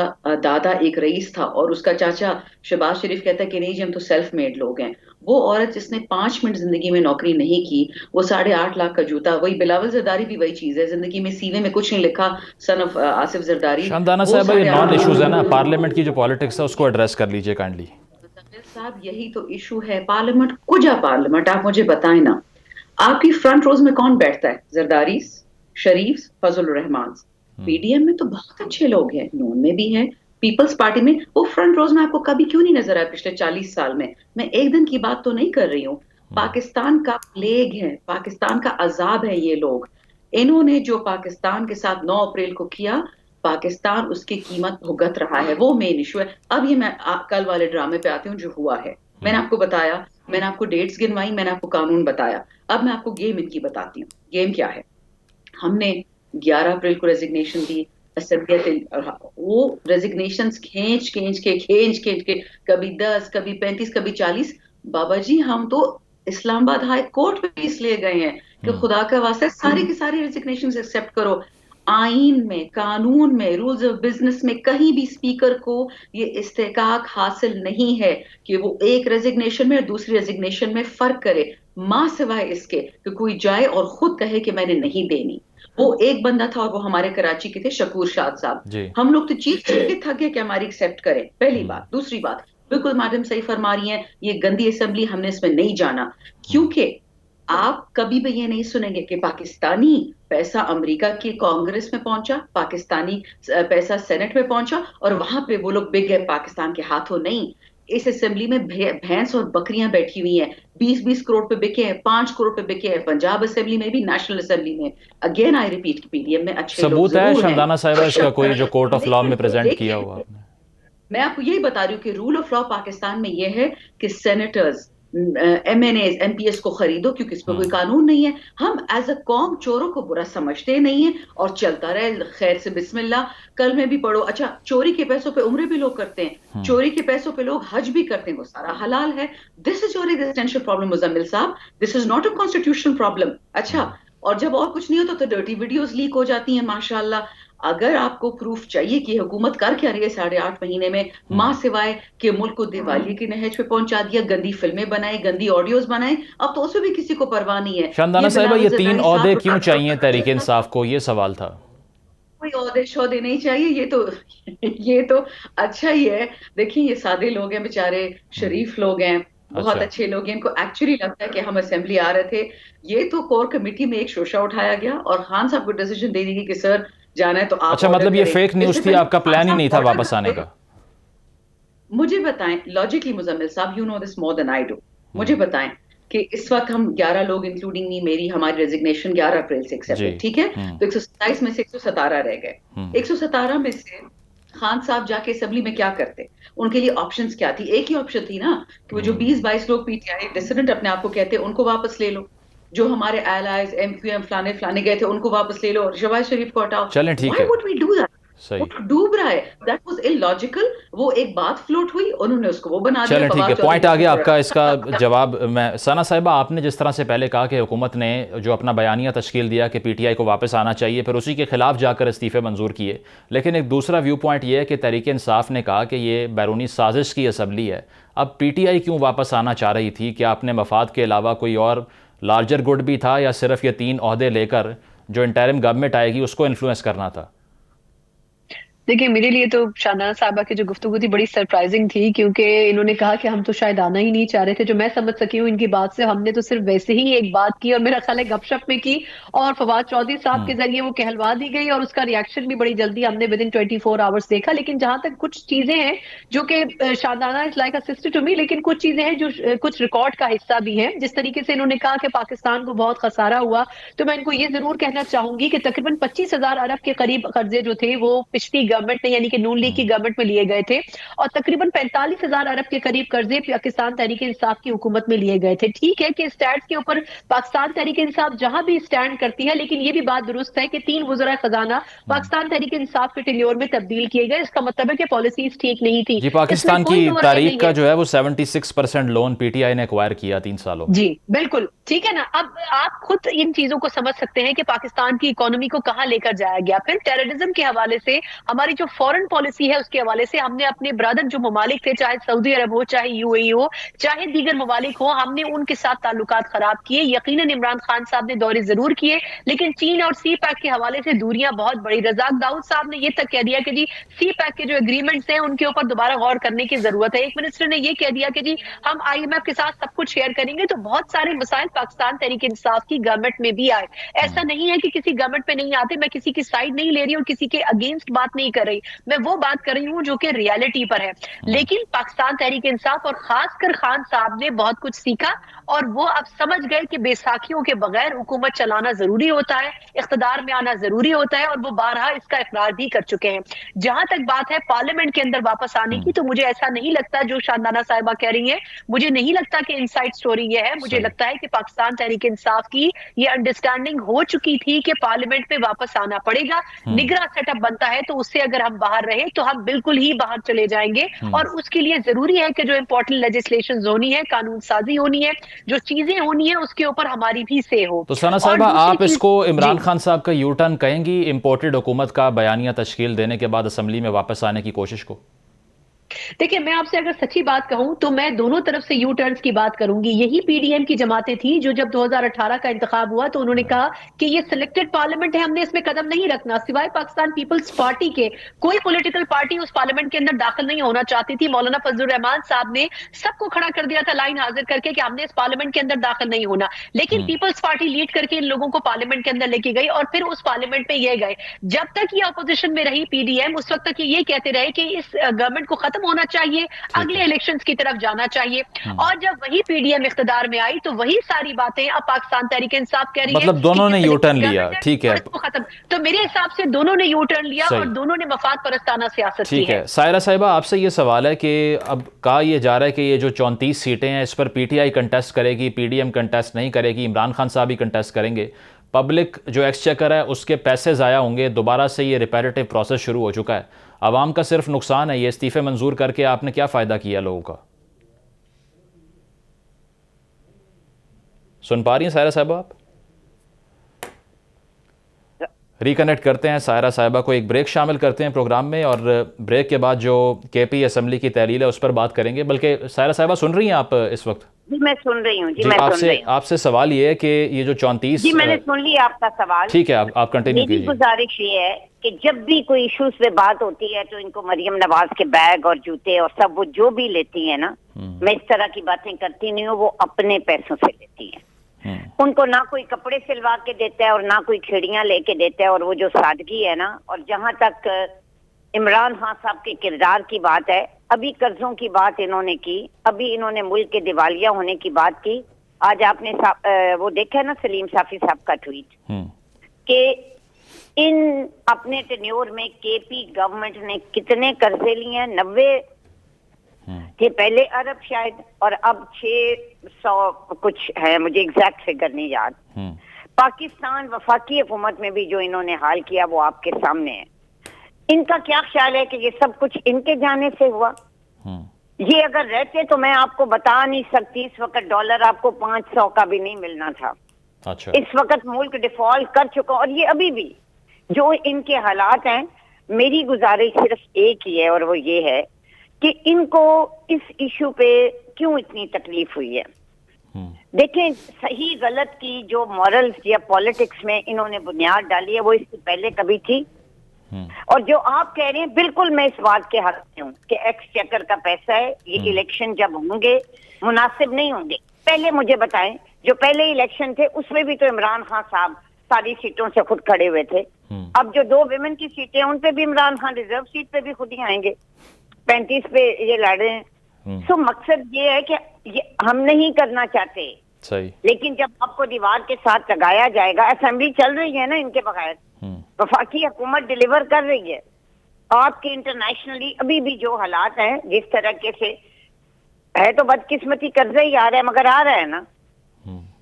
دادا ایک رئیس تھا اور اس کا چاچا شہباز شریف کہتا ہے کہ نہیں جی ہم تو سیلف میڈ لوگ ہیں. وہ عورت جس نے 5 منٹ زندگی میں نوکری نہیں کی, وہ 8.5 لاکھ کا جوتا. وہی بلاول زرداری بھی وہی چیز ہے, زندگی میں سی وے میں کچھ نہیں لکھا, سن آف آصف زرداری. شاندانہ صاحبہ یہ نان ایشوز ہے نا, پارلیمنٹ کی جو پالیٹکس ہے اس کو ایڈریس کر لیجئے کائنڈلی. صاحب یہی تو ایشو ہے. پارلیمنٹ کجا پارلیمنٹ, آپ مجھے بتائیں نا. آپ کی فرنٹ روز میں کون بیٹھتا ہے؟ زرداری, شریف, فضل الرحمان. پی ڈی ایم میں تو بہت اچھے لوگ ہیں, نون میں بھی ہیں, پیپلز پارٹی میں. وہ فرنٹ روز میں آپ کو کبھی کیوں نہیں نظر آیا پچھلے 40 سال میں؟ میں ایک دن کی بات تو نہیں کر رہی ہوں. پاکستان کا پلیگ ہے, پاکستان کا عذاب ہے یہ لوگ. انہوں نے جو پاکستان کے ساتھ 9 اپریل کو کیا, پاکستان اس کی قیمت بھگت رہا ہے. وہ مین ایشو ہے. اب یہ میں کل والے ڈرامے پہ آتی ہوں جو ہوا ہے. میں نے آپ کو بتایا, میں نے آپ کو ڈیٹس گنوائی, میں نے آپ کو قانون بتایا. اب میں آپ کو گیم ان کی بتاتی ہوں. گیم کیا ہے؟ ہم نے 11 اپریل کو ریزگنیشن دی اسمبلیت. وہ ریزگنیشنز کھینچ کے کبھی 10, کبھی 35, کبھی 40. بابا جی ہم تو اسلام آباد ہائی کورٹ پہ اس لیے گئے ہیں کہ خدا کا واسطہ ساری کی ساری ریزگنیشنز ایکسیپٹ کرو. آئین میں, قانون میں, رولز آف بزنس میں کہیں بھی اسپیکر کو یہ استحقاق حاصل نہیں ہے کہ وہ ایک ریزگنیشن میں اور دوسری ریزگنیشن میں فرق کرے, ماں سوائے اس کے کہ کوئی جائے اور خود کہے کہ میں نے نہیں دینی. وہ ایک بندہ تھا اور وہ ہمارے کراچی کے تھے, شکور شاد صاحب. ہم لوگ تو چیخ کے تھک گئے کہ ہماری ایکسیپٹ کرے. پہلی بات. دوسری بات, بالکل میڈم صحیح فرما رہی ہیں, یہ گندی اسمبلی, ہم نے اس میں نہیں جانا. کیونکہ آپ کبھی بھی یہ نہیں سنیں گے کہ پاکستانی پیسہ امریکہ کی کانگریس میں پہنچا, پاکستانی پیسہ سینٹ میں پہنچا اور وہاں پہ وہ لوگ بک گئے پاکستان کے ہاتھوں. نہیں, اس اسمبلی میں بھینس اور بکریاں بیٹھی ہوئی ہیں. 20 کروڑ پہ بکے ہیں, 5 کروڑ پہ بکے ہیں پنجاب اسمبلی میں بھی, نیشنل اسمبلی میں. Again I repeat, P D M میں اچھے لوگ ثبوت ہے ضرور ہیں. شاندانہ صاحبہ اس کا کوئی جو کورٹ آف لاء میں پریزنٹ کیا ہوا آپ نے؟ میں آپ کو یہی بتا رہی ہوں کہ رول آف لاء پاکستان میں یہ ہے کہ senators, M N As, M P S کو خریدو کیونکہ اس پہ کوئی قانون نہیں ہے. ہم ایز اے قوم چوروں کو برا سمجھتے نہیں ہیں اور چلتا رہے خیر سے بسم اللہ. کل میں بھی پڑھو, اچھا چوری کے پیسوں پہ عمرے بھی لوگ کرتے ہیں, چوری کے پیسوں پہ لوگ حج بھی کرتے ہیں, وہ سارا حلال ہے. This is your existential problem Muzammil صاحب, this is not a constitutional problem. اچھا, اور جب اور کچھ نہیں ہوتا تو ڈرٹی ویڈیوز لیک ہو جاتی ہیں ماشاءاللہ. اگر آپ کو پروف چاہیے کہ حکومت کر کیا رہی ہے 8.5 مہینے میں, ماں سوائے کہ ملک کو دیوالی کی نہج پہ پہنچا دیا, گندی فلمیں بنائیں, گندی آڈیوز بنائیں, اب تو اس میں بھی کسی کو پرواہ نہیں ہے. شاندانہ صاحبہ یہ 3 عہدے کیوں چاہیے تحریک انصاف کو, یہ سوال تھا. کوئی عہدے شہدے نہیں چاہیے, یہ تو اچھا ہی ہے. دیکھیں یہ سادے لوگ ہیں بیچارے, شریف لوگ ہیں, بہت اچھے لوگ ہیں. ان کو ایکچولی لگتا ہے کہ ہم اسمبلی آ رہے تھے. یہ تو کور کمیٹی میں ایک شوشہ اٹھایا گیا اور خان صاحب کو ڈیسیجن دے دی گئی کہ سر جانا ہے تو آپ. اچھا, مطلب یہ فیک نیوز تھی, آپ کا پلان ہی نہیں تھا واپس آنے کا؟ مجھے بتائیں لاجیکلی مزمل صاحب, you know this more then I do. مجھے بتائیں کہ اس وقت ہم 11 لوگ انکلوڈنگ می, میری ہماری ریزگنیشن 11 اپریل سے ایکسیپٹ, ٹھیک ہے, تو 127 میں سے 117 رہ گئے. 117 میں سے خان صاحب جا کے اسمبلی میں کیا کرتے؟ ان کے لیے آپشنز کیا تھی؟ ایک ہی آپشن تھی نا کہ وہ جو 20-22 لوگ پی ٹی آئی ڈسیڈنٹ اپنے آپ کو کہتے ہیں ان کو واپس لے لو, جو ہمارے allies ایم کیو ایم فلانے گئے تھے ان کو واپس لے لو اور شہباز شریف کو ہٹاؤ. چلیں ٹھیک ہے, Why would we do that? صحیح ڈوب رہا ہے. That was illogical. وہ ایک بات فلوٹ ہوئی, انہوں نے اس کو وہ بنا دیا. چلیں ٹھیک ہے, پوائنٹ آ گیا آپ کا. اس کا جواب میں ثنا صاحبہ, آپ نے جس طرح سے پہلے کہا کہ حکومت نے جو اپنا بیانیہ تشکیل دیا کہ پی ٹی آئی کو واپس آنا چاہیے, پھر اسی کے خلاف جا کر استعفے منظور کیے, لیکن ایک دوسرا ویو پوائنٹ یہ ہے کہ تحریک انصاف نے کہا کہ یہ بیرونی سازش کی اسمبلی ہے. اب پی ٹی آئی کیوں واپس آنا چاہ رہی تھی؟ کیا اپنے مفاد کے علاوہ کوئی اور لارجر گڈ بھی تھا, یا صرف یہ 3 عہدے لے کر جو انٹرم گورنمنٹ آئے گی اس کو انفلوئنس کرنا تھا؟ دیکھیں میرے لیے تو شاندانہ صاحبہ کی جو گفتگو تھی بڑی سرپرائزنگ تھی, کیونکہ انہوں نے کہا کہ ہم تو شاید آنا ہی نہیں چاہ رہے تھے. جو میں سمجھ سکی ہوں ان کی بات سے, ہم نے تو صرف ویسے ہی ایک بات کی اور میرا خیال ہے گپ شپ میں کی, اور فواد چودھری صاحب کے ذریعے وہ کہلوا دی گئی اور اس کا ریاکشن بھی بڑی جلدی ہم نے ود ان 24 آورس دیکھا. لیکن جہاں تک کچھ چیزیں ہیں جو کہ Shandana is like a sister to me, لیکن کچھ چیزیں ہیں جو کچھ ریکارڈ کا حصہ بھی ہیں. جس طریقے سے انہوں نے کہا کہ پاکستان کو بہت خسارہ ہوا, تو میں ان کو یہ ضرور کہنا چاہوں گی کہ تقریباً 25,000 ارب کے قریب قرضے جو تھے وہ پچھلی گورنمنٹ نے یعنی کہ نون لیگ کی گورنمنٹ میں لیے گئے تھے اور تقریباً 45,000 ارب کے قریب قرضے پاکستان تحریک انصاف کی حکومت میں لیے گئے تھے. ٹھیک ہے کہ اسٹیٹس کے اوپر پاکستان تحریک انصاف جہاں بھی اسٹینڈ کرتی ہے, لیکن یہ بھی بات درست ہے کہ 3 وزراء خزانہ پاکستان تحریک انصاف کے ٹینیور میں تبدیل کیے گئے. اس کا مطلب ہے کہ پالیسیز ٹھیک نہیں تھی. جی, پاکستان کی تاریخ کا جو ہے وہ 76% لون پی ٹی آئی نے ایکوائر کیا 3 سالوں. جی بالکل ٹھیک ہے نا. اب آپ خود ان چیزوں کو سمجھ سکتے ہیں کہ پاکستان کی اکانومی کو کہاں لے کر جایا گیا. پھر ٹیررزم کے حوالے سے ہماری جو فورن پالیسی ہے اس کے حوالے سے ہم نے اپنے برادر جو ممالک تھے, چاہے سعودی عرب ہو, چاہے یو اے ای ہو, چاہے دیگر ممالک ہو, ہم نے ان کے ساتھ تعلقات خراب کیے. یقیناً عمران خان صاحب نے دورے ضرور کیے, لیکن چین اور سی پیک کے حوالے سے دوریاں بہت بڑی. رزاق داؤد صاحب نے یہ تک کہہ دیا کہ جی سی پیک کے جو ایگریمنٹس ہیں ان کے اوپر دوبارہ غور کرنے کی ضرورت ہے. ایک منسٹر نے یہ کہہ دیا کہ جی ہم آئی ایم ایف کے ساتھ سب کچھ شیئر کریں گے. تو بہت سارے مسائل پاکستان تحریک انصاف کی گورنمنٹ میں بھی آئے. ایسا نہیں ہے کہ کسی گورنمنٹ پہ نہیں آتے. میں کسی کی سائڈ نہیں لے رہی اور کسی کے اگینسٹ بات نہیں کر رہی, میں وہ بات کر رہی ہوں جو کہ ریالٹی پر ہے. لیکن پاکستان تحریک انصاف اور خاص کر خان صاحب نے بہت کچھ سیکھا اور وہ اب سمجھ گئے کہ بیساکھیوں کے بغیر حکومت چلانا ضروری ہوتا ہے, اقتدار میں آنا ضروری ہوتا ہے, اور وہ بارہا اس کا اقرار بھی کر چکے ہیں. جہاں تک بات ہے پارلیمنٹ کے اندر واپس آنے کی, تو مجھے ایسا نہیں لگتا جو شاندانہ صاحبہ کہہ رہی ہیں, مجھے نہیں لگتا کہ انسائٹ سٹوری یہ ہے. مجھے لگتا ہے کہ پاکستان تحریک انصاف کی یہ انڈرسٹینڈنگ ہو چکی تھی کہ پارلیمنٹ میں واپس آنا پڑے گا. نگراں سیٹ اپ بنتا ہے تو اس سے اگر ہم باہر رہے تو ہم بالکل ہی باہر چلے جائیں گے, اور اس کے لیے ضروری ہے کہ جو امپورٹنٹ لیجسلیشن ہونی ہے, قانون سازی ہونی ہے, جو چیزیں ہونی ہیں اس کے اوپر ہماری بھی سے ہو. تو ثنا صاحبہ, آپ اس کو عمران خان صاحب کا یو ٹرن کہیں گی امپورٹڈ حکومت کا بیانیہ تشکیل دینے کے بعد اسمبلی میں واپس آنے کی کوشش کو؟ دیکھیں میں آپ سے اگر سچی بات کہوں تو میں دونوں طرف سے یو ٹرنز کی بات کروں گی. یہی پی ڈی ایم کی جماعتیں تھیں جو جب 2018 کا انتخاب ہوا تو انہوں نے کہا کہ یہ سلیکٹڈ پارلیمنٹ ہے, ہم نے اس میں قدم نہیں رکھنا. سوائے پاکستان پیپلز پارٹی کے کوئی پولیٹیکل پارٹی اس پارلیمنٹ کے اندر داخل نہیں ہونا چاہتی تھی. مولانا فضل الرحمان صاحب نے سب کو کھڑا کر دیا تھا لائن حاضر کر کے کہ ہم نے اس پارلیمنٹ کے اندر داخل نہیں ہونا, لیکن پیپلز پارٹی لیڈ کر کے ان لوگوں کو پارلیمنٹ کے اندر لے کے گئی اور پھر اس پارلیمنٹ میں یہ گئے. جب تک یہ اپوزیشن میں رہی پی ڈی ایم, اس وقت تک یہ کہتے رہے کہ اس گورنمنٹ کو ختم ہونا چاہیے, اگلے الیکشنز کی طرف جانا چاہیے. اور جب وہی پی ڈی ایم اقتدار میں آئی تو وہی ساری باتیں اب پاکستان تحریک انصاف کہہ رہی ہے, مطلب دونوں نے یو ٹرن لیا. ٹھیک ہے, تو میرے حساب سے دونوں نے یو ٹرن لیا اور دونوں نے مفاد پرستانہ سیاست کی ہے. ٹھیک ہے. سائرہ صاحبہ, آپ سے یہ سوال ہے کہ اب کہا یہ جا رہا ہے کہ یہ جو 34 سیٹیں ہیں اس پر پی ٹی آئی کنٹیسٹ کرے گی, پی ڈی ایم کنٹیسٹ نہیں کرے گی, عمران خان صاحب ہی کنٹیسٹ کریں گے. پبلک جو ایکسچیکر ہے اس کے پیسے ضائع ہوں گے, دوبارہ سے یہ ریپیریٹیو پروسیس شروع ہو چکا ہے, عوام کا صرف نقصان ہے. یہ استعفے منظور کر کے آپ نے کیا فائدہ کیا لوگوں کا؟ سن پا رہی ہیں سائرہ صاحبہ آپ؟ ریکنیکٹ کرتے ہیں سائرہ صاحبہ کو, ایک بریک شامل کرتے ہیں پروگرام میں, اور بریک کے بعد جو کے پی اسمبلی کی تحلیل ہے اس پر بات کریں گے. بلکہ سائرہ صاحبہ سن رہی ہیں آپ اس وقت؟ جی میں سن رہی ہوں. جی میں سن رہی ہوں. آپ سے سوال یہ ہے کہ یہ جو 34... جی میں نے سن لیا آپ کا سوال. ٹھیک ہے, آپ کنٹینیو کیجیے. میری گزارش یہ ہے کہ جب بھی کوئی ایشوز پہ بات ہوتی ہے تو ان کو مریم نواز کے بیگ اور جوتے اور سب وہ جو بھی لیتی ہیں نا, میں اس طرح کی باتیں کرتی نہیں ہوں, وہ اپنے پیسوں سے لیتی ہیں. ان کو نہ کوئی کپڑے سلوا کے دیتا ہے اور نہ کوئی کھیڑیاں لے کے دیتا ہے, اور وہ جو سادگی ہے نا. اور جہاں تک عمران خان صاحب کے کردار کی بات ہے, ابھی قرضوں کی بات انہوں نے کی, ابھی انہوں نے ملک کے دیوالیہ ہونے کی بات کی. آج آپ نے وہ دیکھا نا سلیم صافی صاحب کا ٹویٹ کہ ان اپنے ٹینیور میں کے پی گورنمنٹ نے کتنے قرضے لیے ہیں, 90 تھے پہلے ارب شاید, اور اب 600 کچھ ہے, مجھے ایگزیکٹ فگر نہیں یاد. پاکستان وفاقی حکومت میں بھی جو انہوں نے حال کیا وہ آپ کے سامنے ہے. ان کا کیا خیال ہے کہ یہ سب کچھ ان کے جانے سے ہوا؟ یہ اگر رہتے تو میں آپ کو بتا نہیں سکتی, اس وقت ڈالر آپ کو 500 کا بھی نہیں ملنا تھا. اس وقت ملک ڈیفالٹ کر چکا, اور یہ ابھی بھی جو ان کے حالات ہیں. میری گزارش صرف ایک ہی ہے, اور وہ یہ ہے کہ ان کو اس ایشو پہ کیوں اتنی تکلیف ہوئی ہے. دیکھیں, صحیح غلط کی جو مورلز یا پولیٹکس میں انہوں نے بنیاد ڈالی ہے وہ اس سے پہلے کبھی تھی. اور جو آپ کہہ رہے ہیں بالکل میں اس بات کے حق میں ہوں کہ ایکس چیکر کا پیسہ ہے, یہ الیکشن جب ہوں گے مناسب نہیں ہوں گے. پہلے مجھے بتائیں, جو پہلے الیکشن تھے اس میں بھی تو عمران خان صاحب ساری سیٹوں سے خود کھڑے ہوئے تھے. اب جو 2 ویمن کی سیٹیں ہیں ان پہ بھی عمران خان ریزرو سیٹ پہ بھی خود ہی آئیں گے, 35 پہ یہ لڑ رہے ہیں. سو مقصد یہ ہے کہ یہ ہم نہیں کرنا چاہتے, لیکن جب آپ کو دیوار کے ساتھ لگایا جائے گا, اسمبلی چل رہی ہے نا ان کے بغیر, وفاقی حکومت ڈیلیور کر رہی ہے, آپ کے انٹرنیشنلی ابھی بھی جو حالات ہیں جس طرح سے ہے تو بدقسمتی قرضہ ہی آ رہا ہے، مگر آ رہا ہے نا،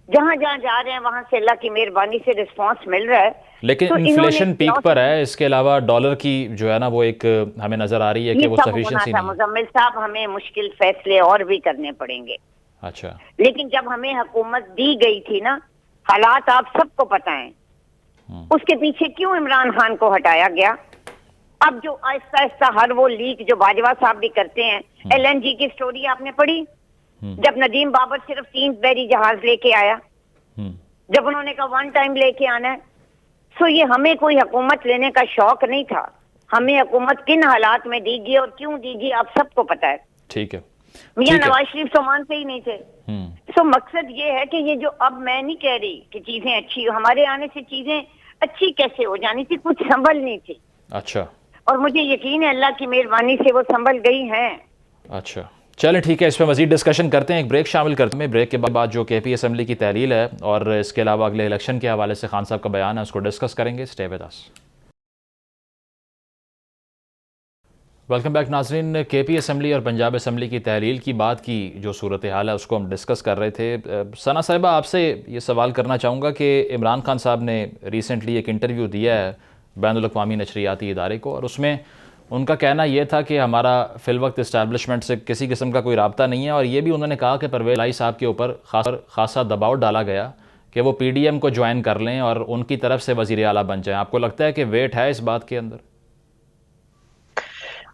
جہاں جہاں جا رہے ہیں وہاں سے اللہ کی مہربانی سے رسپانس مل رہا ہے. لیکن تو انفلیشن پیک پر ہے، اس کے علاوہ ڈالر کی جو ہے نا وہ ایک ہمیں نظر آ رہی ہے کہ وہ یہ سب ہونا سفیشنسی تھا نہیں ہے. مزمل صاحب، ہمیں مشکل فیصلے اور بھی کرنے پڑیں گے. اچھا لیکن جب ہمیں حکومت دی گئی تھی نا، حالات آپ سب کو پتہ ہیں، اس کے پیچھے کیوں عمران خان کو ہٹایا گیا. اب جو آہستہ آہستہ ہر وہ لیک جو باجوہ صاحب بھی کرتے ہیں، LNG کی سٹوری آپ نے پڑھی، جب ندیم بابر صرف 3 بحری جہاز لے کے آیا، جب انہوں نے کہا 1 ٹائم لے کے آنا ہے. سو یہ ہمیں کوئی حکومت لینے کا شوق نہیں تھا، ہمیں حکومت کن حالات میں دی گئی اور کیوں دی گئی آپ سب کو پتہ ہے. ٹھیک ہے. میاں نواز شریف تو مانتے ہی نہیں تھے. سو مقصد یہ ہے کہ یہ جو اب میں نہیں کہہ رہی کہ چیزیں اچھی، ہمارے آنے سے چیزیں اچھی کیسے ہو جانی تھی، کچھ سنبھل نہیں تھی. اچھا اور مجھے یقین ہے اللہ کی مہربانی سے وہ سنبھل گئی ہیں. اچھا چلیں ٹھیک ہے، اس پہ مزید ڈسکشن کرتے ہیں، ایک بریک شامل کرتے ہیں. بریک کے بعد جو KP اسمبلی کی تحلیل ہے اور اس کے علاوہ اگلے الیکشن کے حوالے سے خان صاحب کا بیان ہے، اس کو ڈسکس کریں گے. Stay with us. Welcome back ناظرین. KP اسمبلی اور پنجاب اسمبلی کی تحلیل کی بات کی جو صورتحال ہے اس کو ہم ڈسکس کر رہے تھے. ثنا صاحبہ آپ سے یہ سوال کرنا چاہوں گا کہ عمران خان صاحب نے ریسنٹلی ایک انٹرویو دیا ہے بین الاقوامی نشریاتی ادارے کو، اور اس میں ان کا کہنا یہ تھا کہ ہمارا فی الوقت اسٹیبلشمنٹ سے کسی قسم کا کوئی رابطہ نہیں ہے، اور یہ بھی انہوں نے کہا کہ پرویز الہی صاحب کے اوپر خاصا دباؤ ڈالا گیا کہ وہ PDM کو جوائن کر لیں اور ان کی طرف سے وزیر اعلیٰ بن جائیں. آپ کو لگتا ہے کہ ویٹ ہے اس بات کے اندر؟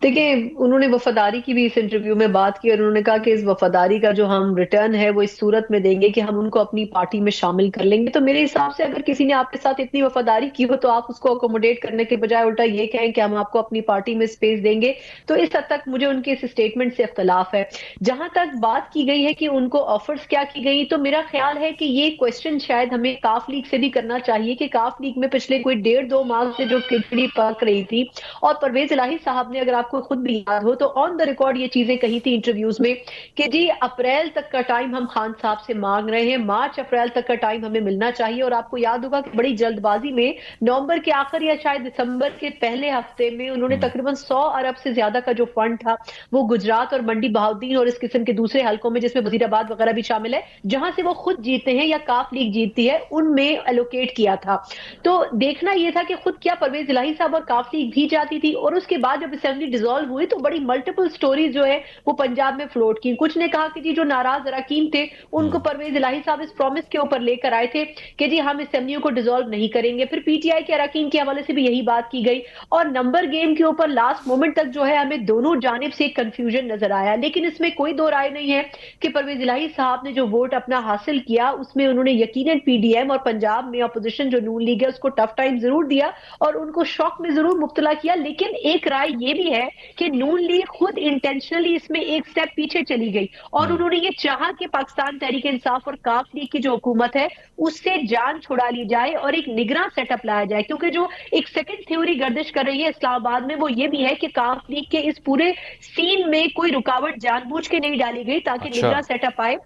دیکھیں انہوں نے وفاداری کی بھی اس انٹرویو میں بات کی، اور انہوں نے کہا کہ اس وفاداری کا جو ہم ریٹرن ہے وہ اس صورت میں دیں گے کہ ہم ان کو اپنی پارٹی میں شامل کر لیں گے. تو میرے حساب سے اگر کسی نے آپ کے ساتھ اتنی وفاداری کی ہو تو آپ اس کو اکوموڈیٹ کرنے کے بجائے الٹا یہ کہیں کہ ہم آپ کو اپنی پارٹی میں سپیس دیں گے. تو اس حد تک مجھے ان کے اس سٹیٹمنٹ سے اختلاف ہے. جہاں تک بات کی گئی ہے کہ ان کو آفرز کیا کی گئی، تو میرا خیال ہے کہ یہ کویسچن شاید ہمیں کاف لیگ سے بھی کرنا چاہیے کہ کاف لیگ میں پچھلے کوئی 1.5-2 ماہ سے جو کھچڑی پک رہی تھی، اور پرویز الہی صاحب نے اگر آپ کو خود بھی یاد ہو تو آن دا ریکارڈ یہ چیزیں کہی تھی انٹرویوز میں کہ جی اپریل تک کا ٹائم ہم خان صاحب سے مانگ رہے ہیں، مارچ اپریل تک کا ٹائم ہمیں ملنا چاہیے. اور آپ کو یاد ہوگا کہ بڑی جلد بازی میں نومبر کے آخر یا شاید دسمبر کے پہلے ہفتے میں انہوں نے تقریباً 100 ارب سے زیادہ کا جو فنڈ تھا وہ گجرات اور منڈی بہاؤدین اور اس قسم کے دوسرے حلقوں میں جس میں وزیر آباد وغیرہ بھی شامل ہے، جہاں سے وہ خود جیتے ہیں یا کاف لیگ جیتتی ہے، ان میں الوکیٹ کیا تھا. تو دیکھنا یہ تھا کہ خود کیا پرویز الہی صاحب اور کاف لیگ بھی جاتی تھی. اور اس کے بعد جب اسمبلی ڈیزالو ہوئی تو بڑی ملٹیپل سٹوریز جو ہے وہ پنجاب میں فلوٹ کی. کچھ نے کہا کہ جی جو ناراض اراکین تھے ان کو پرویز الہی صاحب اس پرومس کے اوپر لے کر آئے تھے کہ جی ہم اسمبلیوں کو ڈیزالو نہیں کریں گے. پھر PTI کے اراکین کے حوالے سے بھی یہی بات کی گئی، اور نمبر گیم کے اوپر لاسٹ مومنٹ تک جو ہے ہمیں دونوں جانب سے کنفیوژن نظر آیا. لیکن اس میں کوئی دو رائے نہیں ہے کہ پرویز الہی صاحب نے جو ووٹ اپنا حاصل کیا اس میں انہوں نے یقیناً PDM اور پنجاب میں اپوزیشن جو نون لیگ ہے اس کو ٹف ٹائم ضرور دیا اور ان کو شوق میں ضرور مبتلا کیا. لیکن ایک رائے یہ بھی ہے کہ نون لیگ خود انٹینشنلی اس میں ایک سٹیپ پیچھے چلی گئی، اور انہوں نے یہ چاہا کہ پاکستان تحریک انصاف اور کاف لیگ کی جو حکومت ہے اس سے جان چھڑا لی جائے اور ایک نگراں سیٹ اپ لایا جائے. کیونکہ جو ایک سیکنڈ تھیوری گردش کر رہی ہے اسلام آباد میں وہ یہ بھی ہے کہ کاف لیگ کے اس پورے سین میں کوئی رکاوٹ جان بوجھ کے نہیں ڈالی گئی تاکہ نگراں سیٹ اپ آئے،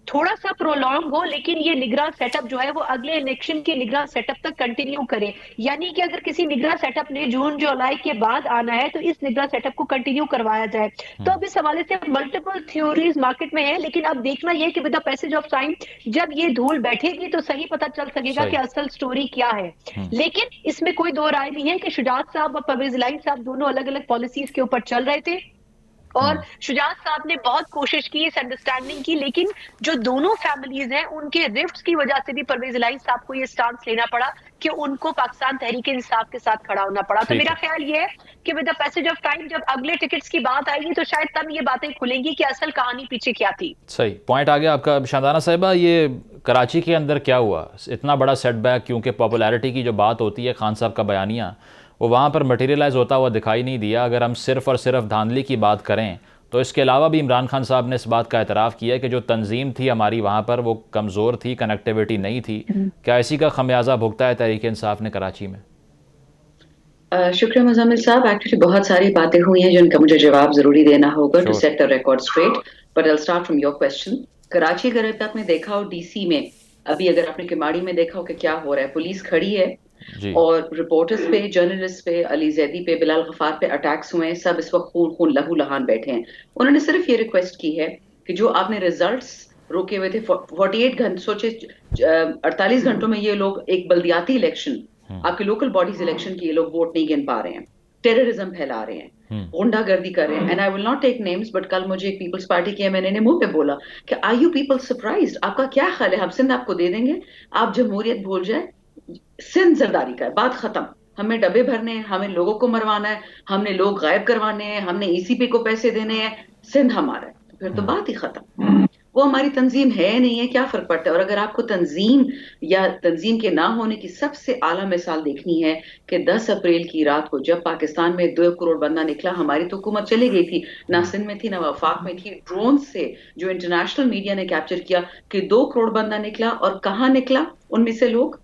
تھوڑا سا پرولونگ ہو، لیکن یہ نگراں سیٹ اپ جو ہے وہ اگلے الیکشن کے نگراں سیٹ اپ تک کنٹینیو کرے. یعنی کہ اگر کسی نگراں سیٹ اپ نے جون جولائی کے بعد آنا ہے تو اس نگراں سیٹ اپ کو کنٹینیو کروایا جائے. تو اب اس حوالے سے ملٹیپل تھیوریز مارکیٹ میں ہیں، لیکن اب دیکھنا یہ کہ with the passage of time جب یہ دھول بیٹھے گی تو صحیح پتہ چل سکے گا کہ اصل سٹوری کیا ہے. لیکن اس میں کوئی دو رائے نہیں ہے کہ شجاعت صاحب اور پرویز الہی صاحب دونوں الگ الگ پالیسیز کے اوپر چل رہے تھے، اور شجاعت صاحب نے بہت کوشش کی اس انڈرسٹینڈنگ کی، لیکن جو دونوں فیملیز ہیں ان کے رفٹس کی وجہ سے بھی پرویز الہی صاحب کو یہ سٹانس لینا پڑا کہ ان کو پاکستان تحریک انصاف کے ساتھ کھڑا ہونا پڑا. تو میرا خیال یہ ہے کہ with the passage of time جب اگلے ٹکٹس کی بات آئے گی تو شاید تب یہ باتیں کھلیں گی کہ اصل کہانی پیچھے کیا تھی. صحیح پوائنٹ آ گیا آپ کا. شاندانہ صاحبہ یہ کراچی کے اندر کیا ہوا اتنا بڑا سیٹ بیک؟ کیونکہ پاپولیرٹی کی جو بات ہوتی ہے خان صاحب کا بیانیہ وہ وہاں پر مٹیریلائز ہوتا ہوا دکھائی نہیں دیا. اگر ہم صرف اور صرف دھاندلی کی بات کریں تو اس کے علاوہ بھی عمران خان صاحب نے اس بات کا اعتراف کیا کہ جو تنظیم تھی ہماری وہاں پر وہ کمزور تھی، کنیکٹیویٹی نہیں تھی. کیا اسی کا خمیازہ بھگتا ہے تحریک انصاف نے کراچی میں؟ شکریہ مزمل صاحب. ایکچولی بہت ساری باتیں ہوئی ہیں جن کا مجھے جواب ضروری دینا ہوگا to set the record straight, but I start from your question. Karachi اگر آپ نے دیکھا ہو DC میں ابھی، اگر آپ نے کماڑی میں دیکھا ہو کہ کیا ہو رہا ہے، پولیس کھڑی ہے جی اور رپورٹرز پہ، جرنلسٹ پہ، علی زیدی پہ، بلال غفار پہ اٹیکس ہوئے ہیں، سب اس وقت خون خون لہو لہان بیٹھے ہیں. انہوں نے صرف یہ ریکویسٹ کی ہے کہ جو آپ نے ریزلٹس روکے ہوئے تھے 48 گھنٹے، سوچے 48 گھنٹوں میں یہ لوگ ایک بلدیاتی الیکشن، آپ کے لوکل باڈیز الیکشن کی یہ لوگ ووٹ نہیں گن پا رہے ہیں، ٹیررزم پھیلا رہے ہیں، غنڈہ گردی کر رہے ہیں. And I will not take names, but کل مجھے ایک پیپلز پارٹی کے میں نے منہ پہ بولا کہ آر یو پیپل سرپرائزڈ، آپ کا کیا خیال ہے ہم سندھ آپ کو دے دیں گے، آپ جمہوریت بھول جائیں، سندھ زرداری کا ہے، بات ختم، ہمیں ڈبے بھرنے ہیں، ہمیں لوگوں کو مروانا ہے، ہم نے لوگ غائب کروانے ہیں، ہم نے ای سی پی کو پیسے دینے ہیں، سندھ ہمارا ہے. تو پھر تو بات ہی ختم. وہ ہماری تنظیم ہے نہیں ہے، کیا فرق پڑتا ہے؟ اور اگر آپ کو تنظیم یا تنظیم کے نہ ہونے کی سب سے اعلیٰ مثال دیکھنی ہے کہ 10 اپریل کی رات کو جب پاکستان میں 2 کروڑ بندہ نکلا، ہماری تو حکومت چلی گئی تھی، نہ سندھ میں تھی نہ وفاق میں تھی. ڈرون سے جو انٹرنیشنل میڈیا نے کیپچر کیا کہ 2 کروڑ بندہ نکلا، اور کہاں نکلا ان میں سے لوگ؟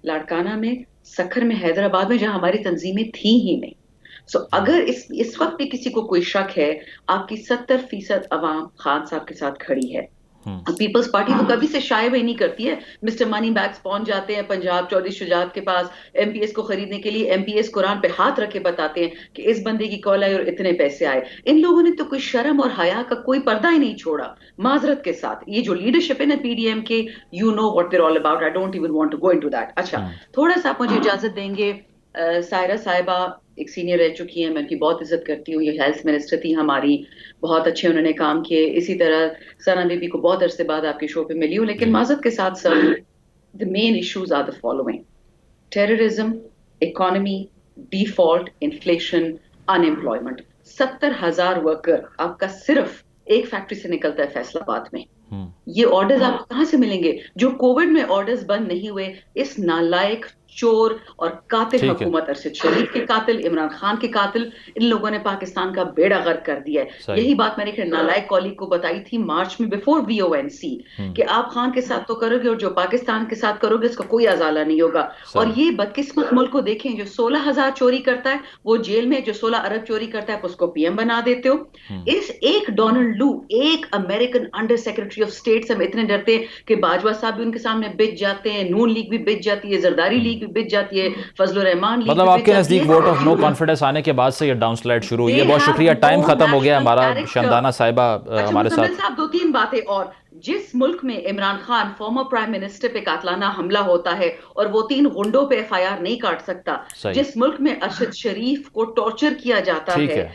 لاڑکانہ میں، سکھر میں، حیدرآباد میں، جہاں ہماری تنظیمیں تھیں ہی نہیں. سو اگر اس وقت بھی کسی کو کوئی شک ہے، آپ کی 70% عوام خان صاحب کے ساتھ کھڑی ہے. پیپلز پارٹی تو کبھی سے شائع نہیں کرتی ہے. مسٹر منی بیگز پہنچ جاتے ہیں پنجاب چودھری شجاعت کے پاس ایم پی ایس کو خریدنے کے لیے، ایم پی ایس قرآن پہ ہاتھ رکھ کے بتاتے ہیں کہ اس بندے کی کال آئی اور اتنے پیسے آئے. ان لوگوں نے تو کوئی شرم اور حیا کا کوئی پردہ ہی نہیں چھوڑا. معذرت کے ساتھ یہ جو لیڈرشپ ہے نا پی ڈی ایم کے، you know what they're all about, I don't even want to go into that. اچھا تھوڑا سا آپ مجھے اجازت دیں گے، سائرہ صاحبہ ایک سینئر رہ چکی ہیں، میں ان کی بہت عزت کرتی ہوں، یہ ہیلتھ منسٹر تھی ہماری، بہت اچھے انہوں نے کام کیے. اسی طرح ثنا بی بی کو بہت عرصے بعد آپ کے شو پہ ملی ہوں، لیکن معذرت کے ساتھ سر the main issues are the following: terrorism, economy, default, inflation, unemployment. 70,000 worker آپ کا صرف ایک فیکٹری سے نکلتا ہے فیصل آباد میں. یہ آرڈرز آپ کو کہاں سے ملیں گے؟ جو کووڈ میں آرڈرز بند نہیں ہوئے، اس نالائق چور اور قاتل حکومت ارشد شریف کے قاتل، عمران خان کے قاتل، ان لوگوں نے پاکستان کا بیڑا غرق کر دیا ہے. یہی بات میں نے نالائق کالیگ کو بتائی تھی مارچ میں بفور VONC کہ آپ خان کے ساتھ تو کرو گے اور جو پاکستان کے ساتھ کرو گے اس کا کوئی ازالہ نہیں ہوگا. اور یہ بدقسمت ملک کو دیکھیں، جو 16,000 چوری کرتا ہے وہ جیل میں، جو 16 ارب چوری کرتا ہے آپ اس کو PM بنا دیتے ہو. اس ایک ڈونلڈ لو، ایک American under secretary of state سے ہم اتنے ڈرتے ہیں کہ باجوہ صاحب بھی ان کے سامنے بچ جاتے ہیں، نون لیگ بھی بچ جاتی ہے، زرداری لیگ بھی بچ جاتی ہے، فضل الرحمان لیگ مطلب بھی آپ بچ کے جاتی ہے. نزدیک ووٹ آف نو کانفیڈنس آنے کے بعد سے یہ ڈاؤن سلائڈ شروع ہوئی ہے. بہت شکریہ، ٹائم ختم ہو گیا ہمارا. شمدانہ صاحبہ ہمارے مزمل ساتھ. صاحب 2-3 باتیں اور. جس ملک میں Imran Khan former prime minister پہ قاتلانہ حملہ ہوتا ہے اور وہ 3 غنڈوں پہ FIR نہیں کاٹ سکتا، جس ملک میں ارشد شریف کو ٹارچر کیا جاتا ہے،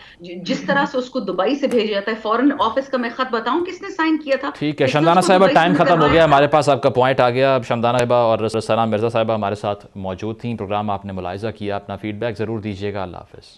جس طرح سے اس کو دبئی سے بھیجا جاتا ہے، فورن آفس کا میں خط بتاؤں کس نے سائن کیا تھا. ٹھیک ہے شمدانہ صاحبہ، ٹائم ختم ہو گیا ہمارے پاس، آپ کا پوائنٹ آ گیا. شمدانہ صاحبہ اور ثنا مرزا صاحبہ ہمارے ساتھ موجود تھیں. پروگرام آپ نے ملاحظہ کیا، اپنا فیڈ بیک ضرور دیجیے گا. اللہ حافظ.